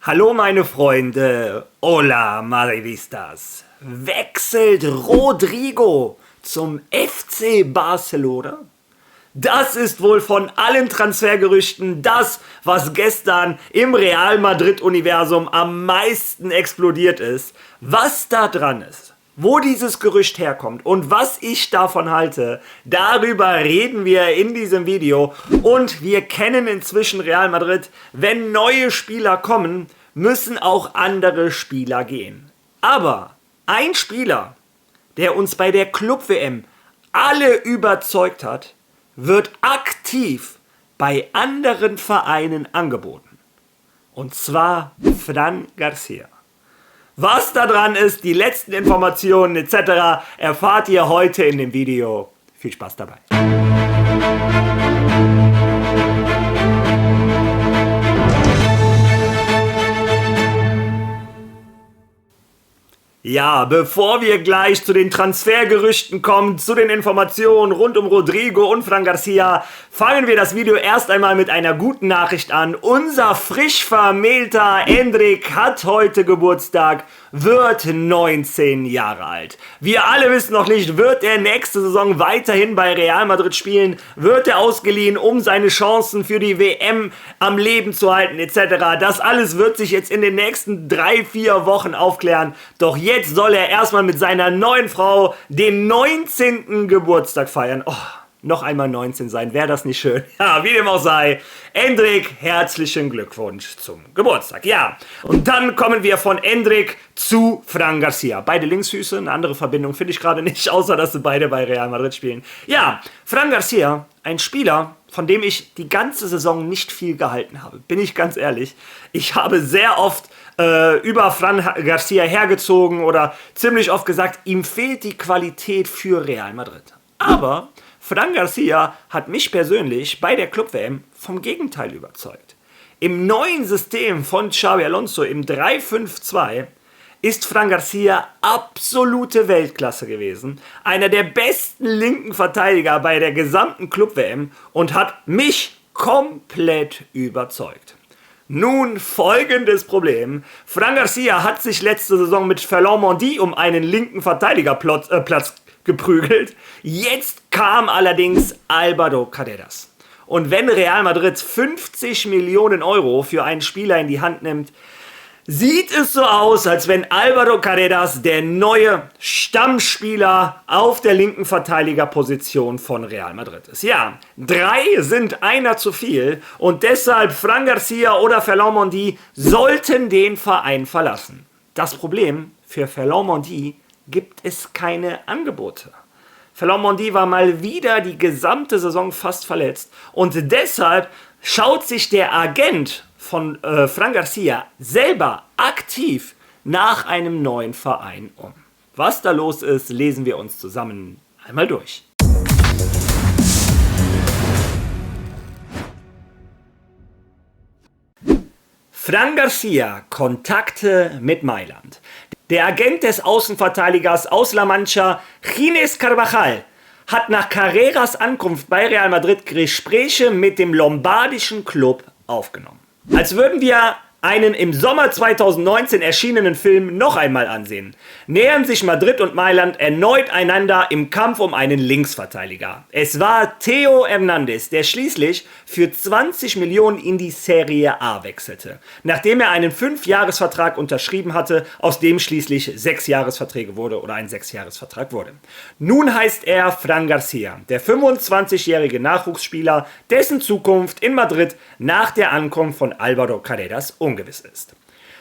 Hallo meine Freunde, hola Madridistas. Wechselt Rodrigo zum FC Barcelona? Das ist wohl von allen Transfergerüchten das, was gestern im Real Madrid-Universum am meisten explodiert ist. Was da dran ist, wo dieses Gerücht herkommt und was ich davon halte, darüber reden wir in diesem Video. Und wir kennen inzwischen Real Madrid. Wenn neue Spieler kommen, müssen auch andere Spieler gehen. Aber ein Spieler, der uns bei der Club-WM alle überzeugt hat, wird aktiv bei anderen Vereinen angeboten. Und zwar Fran Garcia. Was da dran ist, die letzten Informationen etc. erfahrt ihr heute in dem Video. Viel Spaß dabei. Ja, bevor wir gleich zu den Transfergerüchten kommen, zu den Informationen rund um Rodrigo und Fran Garcia, fangen wir das Video erst einmal mit einer guten Nachricht an. Unser frisch vermählter Endrick hat heute Geburtstag, wird 19 Jahre alt. Wir alle wissen noch nicht, wird er nächste Saison weiterhin bei Real Madrid spielen, wird er ausgeliehen, um seine Chancen für die WM am Leben zu halten etc. Das alles wird sich jetzt in den nächsten 3-4 Wochen aufklären, doch jetzt soll er erstmal mit seiner neuen Frau den 19. Geburtstag feiern. Oh, noch einmal 19 sein, wäre das nicht schön? Ja, wie dem auch sei. Endrick, herzlichen Glückwunsch zum Geburtstag. Ja, und dann kommen wir von Endrick zu Fran Garcia. Beide Linksfüße, eine andere Verbindung finde ich gerade nicht, außer dass sie beide bei Real Madrid spielen. Ja, Fran Garcia, ein Spieler, von dem ich die ganze Saison nicht viel gehalten habe, bin ich ganz ehrlich. Ich habe sehr oft über Fran Garcia hergezogen oder ziemlich oft gesagt, ihm fehlt die Qualität für Real Madrid. Aber Fran Garcia hat mich persönlich bei der Club-WM vom Gegenteil überzeugt. Im neuen System von Xabi Alonso, im 3-5-2, ist Fran Garcia absolute Weltklasse gewesen. Einer der besten linken Verteidiger bei der gesamten Club-WM und hat mich komplett überzeugt. Nun folgendes Problem. Fran Garcia hat sich letzte Saison mit Ferland Mendy um einen linken Verteidigerplatz geprügelt. Jetzt kam allerdings Álvaro Carreras. Und wenn Real Madrid 50 Millionen Euro für einen Spieler in die Hand nimmt, sieht es so aus, als wenn Álvaro Carreras der neue Stammspieler auf der linken Verteidigerposition von Real Madrid ist. Ja, 3 sind einer zu viel und deshalb Fran Garcia oder Ferland Mendy sollten den Verein verlassen. Das Problem, für Ferland Mendy gibt es keine Angebote. Ferland Mendy war mal wieder die gesamte Saison fast verletzt und deshalb schaut sich der Agent von Fran Garcia selber aktiv nach einem neuen Verein um. Was da los ist, lesen wir uns zusammen einmal durch. Fran Garcia, Kontakte mit Mailand. Der Agent des Außenverteidigers aus La Mancha, Ginés Carvajal, hat nach Carreras Ankunft bei Real Madrid Gespräche mit dem lombardischen Club aufgenommen. Als würden wir einen im Sommer 2019 erschienenen Film noch einmal ansehen, nähern sich Madrid und Mailand erneut einander im Kampf um einen Linksverteidiger. Es war Theo Hernández, der schließlich für 20 Millionen in die Serie A wechselte, nachdem er einen 5-Jahres-Vertrag unterschrieben hatte, aus dem schließlich 6-Jahres-Verträge wurde oder ein 6-Jahres-Vertrag wurde. Nun heißt er Fran Garcia, der 25-jährige Nachwuchsspieler, dessen Zukunft in Madrid nach der Ankunft von Álvaro Carreras ungewiss ist.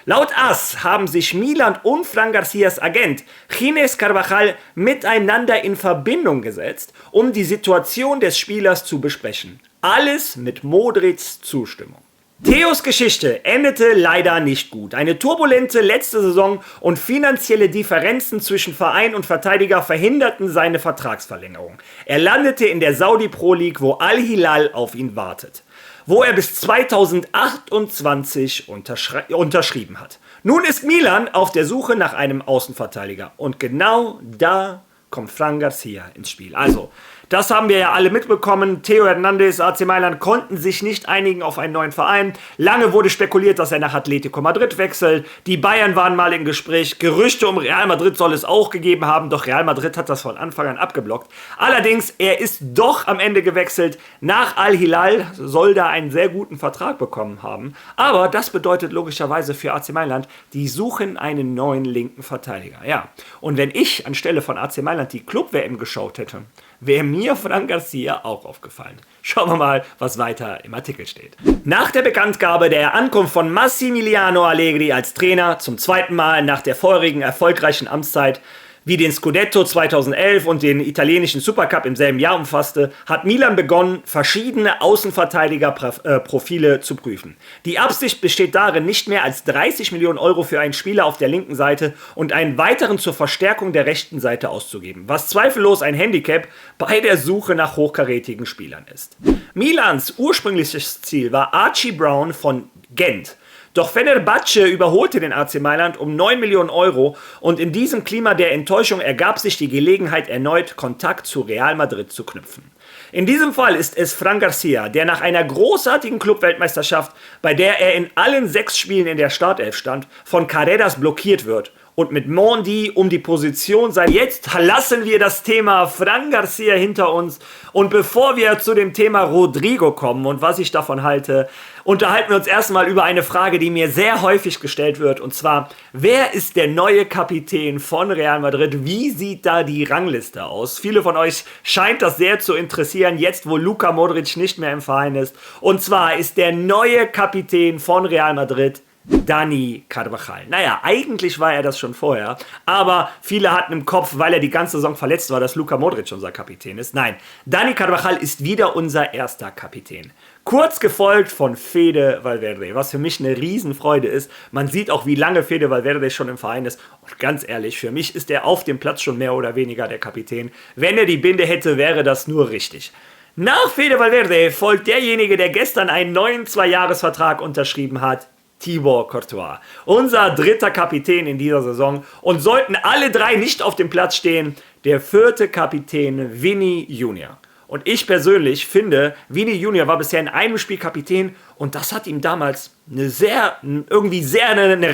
Laut AS haben sich Milan und Fran Garcias Agent Ginés Carvajal miteinander in Verbindung gesetzt, um die Situation des Spielers zu besprechen. Alles mit Modrics Zustimmung. Theos Geschichte endete leider nicht gut. Eine turbulente letzte Saison und finanzielle Differenzen zwischen Verein und Verteidiger verhinderten seine Vertragsverlängerung. Er landete in der Saudi Pro League, wo Al-Hilal auf ihn wartet, wo er bis 2028 unterschrieben hat. Nun ist Milan auf der Suche nach einem Außenverteidiger und genau da kommt Fran Garcia ins Spiel. Also, Das haben wir ja alle mitbekommen. Theo Hernandez, AC Mailand konnten sich nicht einigen auf einen neuen Verein. Lange wurde spekuliert, dass er nach Atletico Madrid wechselt. Die Bayern waren mal im Gespräch. Gerüchte um Real Madrid soll es auch gegeben haben, doch Real Madrid hat das von Anfang an abgeblockt. Allerdings, er ist doch am Ende gewechselt. Nach Al-Hilal soll da einen sehr guten Vertrag bekommen haben. Aber das bedeutet logischerweise für AC Mailand, die suchen einen neuen linken Verteidiger. Ja. Und wenn ich anstelle von AC Mailand die Club-WM geschaut hätte, wäre mir Fran Garcia auch aufgefallen. Schauen wir mal, was weiter im Artikel steht. Nach der Bekanntgabe der Ankunft von Massimiliano Allegri als Trainer, zum zweiten Mal nach der vorherigen erfolgreichen Amtszeit, wie den Scudetto 2011 und den italienischen Supercup im selben Jahr umfasste, hat Milan begonnen, verschiedene Außenverteidigerprofile zu prüfen. Die Absicht besteht darin, nicht mehr als 30 Millionen Euro für einen Spieler auf der linken Seite und einen weiteren zur Verstärkung der rechten Seite auszugeben, was zweifellos ein Handicap bei der Suche nach hochkarätigen Spielern ist. Milans ursprüngliches Ziel war Archie Brown von Gent. Doch Fenerbahce überholte den AC Mailand um 9 Millionen Euro und in diesem Klima der Enttäuschung ergab sich die Gelegenheit, erneut Kontakt zu Real Madrid zu knüpfen. In diesem Fall ist es Fran Garcia, der nach einer großartigen Clubweltmeisterschaft, bei der er in allen 6 Spielen in der Startelf stand, von Carreras blockiert wird und mit Mondi um die Position sein. Jetzt lassen wir das Thema Fran Garcia hinter uns und bevor wir zu dem Thema Rodrigo kommen und was ich davon halte, unterhalten wir uns erstmal über eine Frage, die mir sehr häufig gestellt wird, und zwar, wer ist der neue Kapitän von Real Madrid? Wie sieht da die Rangliste aus? Viele von euch scheint das sehr zu interessieren, jetzt wo Luka Modric nicht mehr im Verein ist. Und zwar ist der neue Kapitän von Real Madrid Dani Carvajal. Naja, eigentlich war er das schon vorher, aber viele hatten im Kopf, weil er die ganze Saison verletzt war, dass Luka Modric unser Kapitän ist. Nein, Dani Carvajal ist wieder unser erster Kapitän. Kurz gefolgt von Fede Valverde, was für mich eine Riesenfreude ist. Man sieht auch, wie lange Fede Valverde schon im Verein ist. Und ganz ehrlich, für mich ist er auf dem Platz schon mehr oder weniger der Kapitän. Wenn er die Binde hätte, wäre das nur richtig. Nach Fede Valverde folgt derjenige, der gestern einen neuen 2-Jahres-Vertrag unterschrieben hat, Thibaut Courtois, unser dritter Kapitän in dieser Saison. Und sollten alle 3 nicht auf dem Platz stehen, der 4. Kapitän Vini Junior. Und ich persönlich finde, Vini Junior war bisher in einem Spiel Kapitän und das hat ihm damals eine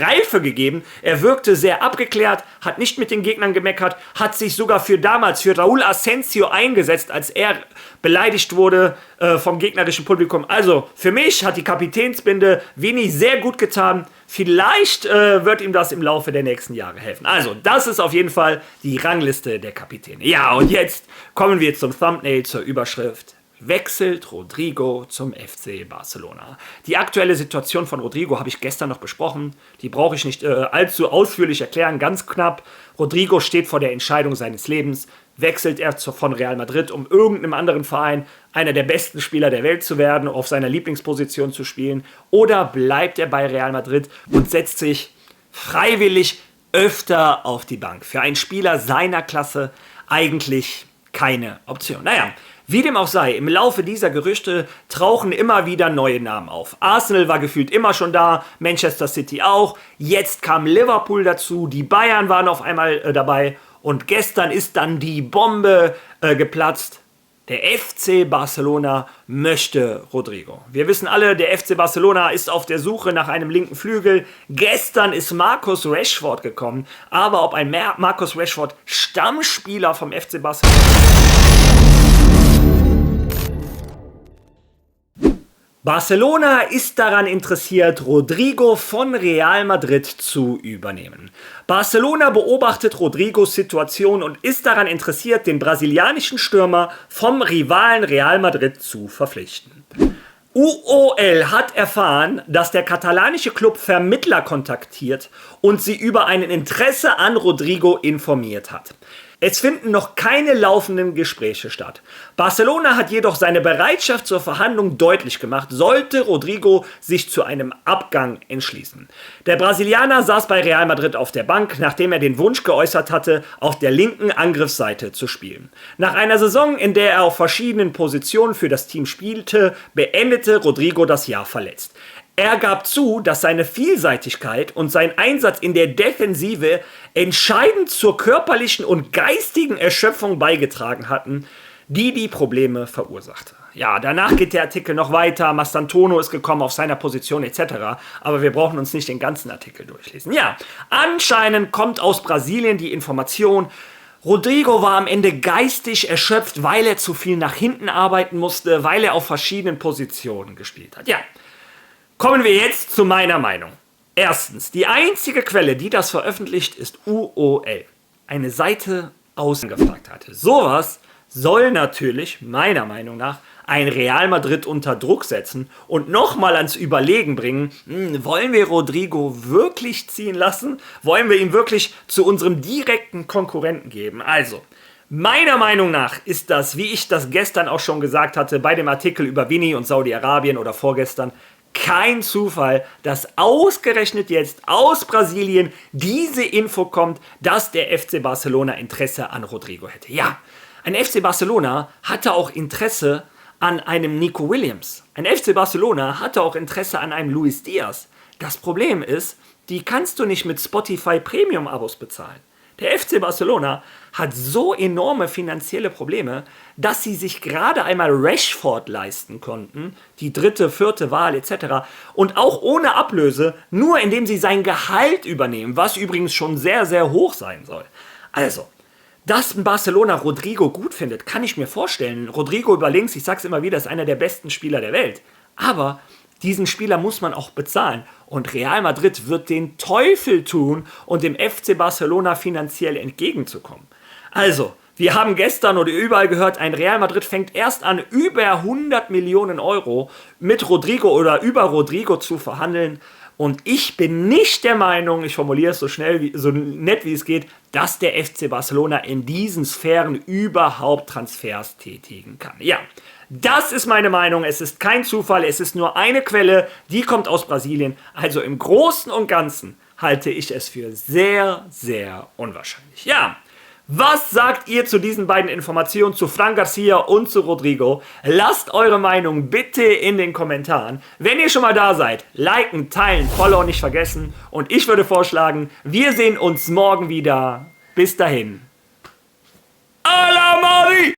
Reife gegeben. Er wirkte sehr abgeklärt, hat nicht mit den Gegnern gemeckert, hat sich sogar für Raúl Asensio eingesetzt, als er beleidigt wurde vom gegnerischen Publikum. Also für mich hat die Kapitänsbinde Vini sehr gut getan. Vielleicht wird ihm das im Laufe der nächsten Jahre helfen. Also das ist auf jeden Fall die Rangliste der Kapitäne. Ja, und jetzt kommen wir zum Thumbnail, zur Überschrift. Wechselt Rodrigo zum FC Barcelona. Die aktuelle Situation von Rodrigo habe ich gestern noch besprochen. Die brauche ich nicht allzu ausführlich erklären, ganz knapp. Rodrigo steht vor der Entscheidung seines Lebens. Wechselt er von Real Madrid, um irgendeinem anderen Verein einer der besten Spieler der Welt zu werden, auf seiner Lieblingsposition zu spielen? Oder bleibt er bei Real Madrid und setzt sich freiwillig öfter auf die Bank? Für einen Spieler seiner Klasse eigentlich keine Option. Naja, wie dem auch sei, im Laufe dieser Gerüchte tauchen immer wieder neue Namen auf. Arsenal war gefühlt immer schon da, Manchester City auch, jetzt kam Liverpool dazu, die Bayern waren auf einmal dabei und gestern ist dann die Bombe geplatzt. Der FC Barcelona möchte Rodrigo. Wir wissen alle, der FC Barcelona ist auf der Suche nach einem linken Flügel. Gestern ist Marcus Rashford gekommen, aber ob ein Marcus Rashford Stammspieler vom FC Barcelona Barcelona ist daran interessiert, Rodrigo von Real Madrid zu übernehmen. Barcelona beobachtet Rodrigos Situation und ist daran interessiert, den brasilianischen Stürmer vom Rivalen Real Madrid zu verpflichten. UOL hat erfahren, dass der katalanische Club Vermittler kontaktiert und sie über ein Interesse an Rodrigo informiert hat. Es finden noch keine laufenden Gespräche statt. Barcelona hat jedoch seine Bereitschaft zur Verhandlung deutlich gemacht, sollte Rodrigo sich zu einem Abgang entschließen. Der Brasilianer saß bei Real Madrid auf der Bank, nachdem er den Wunsch geäußert hatte, auf der linken Angriffsseite zu spielen. Nach einer Saison, in der er auf verschiedenen Positionen für das Team spielte, beendete Rodrigo das Jahr verletzt. Er gab zu, dass seine Vielseitigkeit und sein Einsatz in der Defensive entscheidend zur körperlichen und geistigen Erschöpfung beigetragen hatten. die Probleme verursachte. Ja, danach geht der Artikel noch weiter, Mastantuono ist gekommen auf seiner Position etc., aber wir brauchen uns nicht den ganzen Artikel durchlesen. Ja, anscheinend kommt aus Brasilien die Information, Rodrigo war am Ende geistig erschöpft, weil er zu viel nach hinten arbeiten musste, weil er auf verschiedenen Positionen gespielt hat. Ja, kommen wir jetzt zu meiner Meinung. Erstens, die einzige Quelle, die das veröffentlicht, ist UOL. Eine Seite ausgefragt hatte. Sowas soll natürlich, meiner Meinung nach, ein Real Madrid unter Druck setzen und nochmal ans Überlegen bringen, wollen wir Rodrigo wirklich ziehen lassen? Wollen wir ihn wirklich zu unserem direkten Konkurrenten geben? Also, meiner Meinung nach ist das, wie ich das gestern auch schon gesagt hatte, bei dem Artikel über Vini und Saudi-Arabien oder vorgestern, kein Zufall, dass ausgerechnet jetzt aus Brasilien diese Info kommt, dass der FC Barcelona Interesse an Rodrigo hätte. Ja, ein FC Barcelona hatte auch Interesse an einem Nico Williams. Ein FC Barcelona hatte auch Interesse an einem Luis Diaz. Das Problem ist, die kannst du nicht mit Spotify Premium-Abos bezahlen. Der FC Barcelona hat so enorme finanzielle Probleme, dass sie sich gerade einmal Rashford leisten konnten, die 3., 4. Wahl etc. und auch ohne Ablöse, nur indem sie sein Gehalt übernehmen, was übrigens schon sehr, sehr hoch sein soll. Also, dass Barcelona Rodrigo gut findet, kann ich mir vorstellen. Rodrigo über links, ich sag's immer wieder, ist einer der besten Spieler der Welt. Aber diesen Spieler muss man auch bezahlen. Und Real Madrid wird den Teufel tun, um dem FC Barcelona finanziell entgegenzukommen. Also, wir haben gestern oder überall gehört, ein Real Madrid fängt erst an, über 100 Millionen Euro mit Rodrigo oder über Rodrigo zu verhandeln. Und ich bin nicht der Meinung, ich formuliere es so nett wie es geht, dass der FC Barcelona in diesen Sphären überhaupt Transfers tätigen kann. Ja, das ist meine Meinung. Es ist kein Zufall, es ist nur eine Quelle, die kommt aus Brasilien. Also im Großen und Ganzen halte ich es für sehr, sehr unwahrscheinlich. Ja. Was sagt ihr zu diesen beiden Informationen, zu Fran Garcia und zu Rodrigo? Lasst eure Meinung bitte in den Kommentaren. Wenn ihr schon mal da seid, liken, teilen, follow nicht vergessen. Und ich würde vorschlagen, wir sehen uns morgen wieder. Bis dahin. A la Mari!